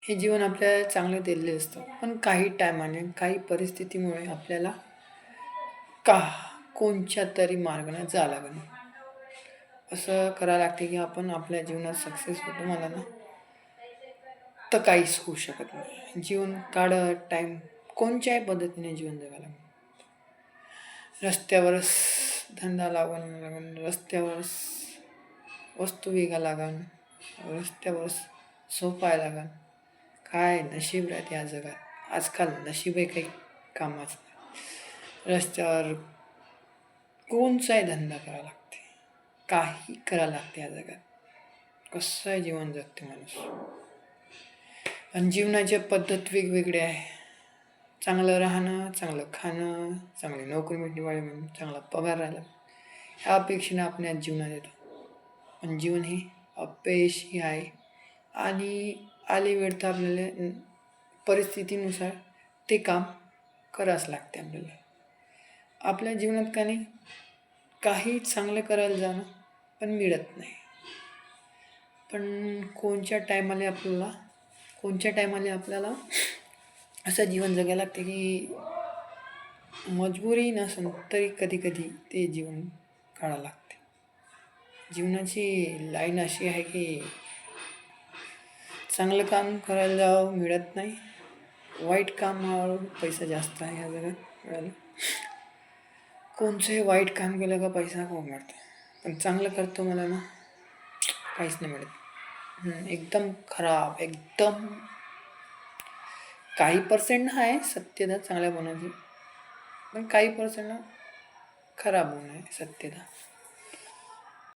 हे जीवन आपल्याला चांगलं दिलेलं असतं, पण काही टायमाने काही परिस्थितीमुळे आपल्याला का कोणच्या तरी मार्गाने जावं लागेल. असं करावं लागते की आपण आपल्या जीवनात सक्सेस होतो मला ना, तर काहीच होऊ शकत नाही. जीवन काढत टाईम कोणत्याही पद्धतीने जीवन जगायला लागेल. रस्त्यावरच धंदा लागून रस्त्यावरच वस्तू विका लागन, रस्त्यावरच झोपाय लागन. काय नशीब राहते या जगात. आजकाल नशीबही काही कामाचं नाही. रस्त्यावर कोणचाही धंदा करावा लागते, काही करावं लागते या जगात. कसं जीवन जगते माणूस. आणि जीवनाच्या पद्धत वेगवेगळ्या आहे. चांगलं राहणं, चांगलं खाणं, चांगली नोकरी मिळणं, चांगला पगार राहिला, ह्या अपेक्षेने आपण या जीवनात येतो. पण जीवन हे अपयशी आहे आणि आली वेळ तर आपल्याला परिस्थितीनुसार ते काम करावंच लागते आपल्याला. आपल्या जीवनात काही चांगलं करायला जाणं पण मिळत नाही. पण कोणत्या टायमाला आपल्याला असं जीवन जगायला लागते की मजबुरी नसून तरी कधी कधी ते जीवन काढावं लागते. जीवनाची लाईन अशी आहे की चांगलं काम करायला जावं मिळत नाही, वाईट कामावर पैसा जास्त आहे ह्या जगात मिळालं. कोणचंही वाईट काम केलं का पैसा खूप मिळतो, पण चांगलं करतो मला ना काहीच नाही मिळत. एकदम खराब, एकदम काही पर्सेंट आहे सत्यता चांगल्या बनवायची, पण काही पर्सेंट खराब होणं आहे सत्यता.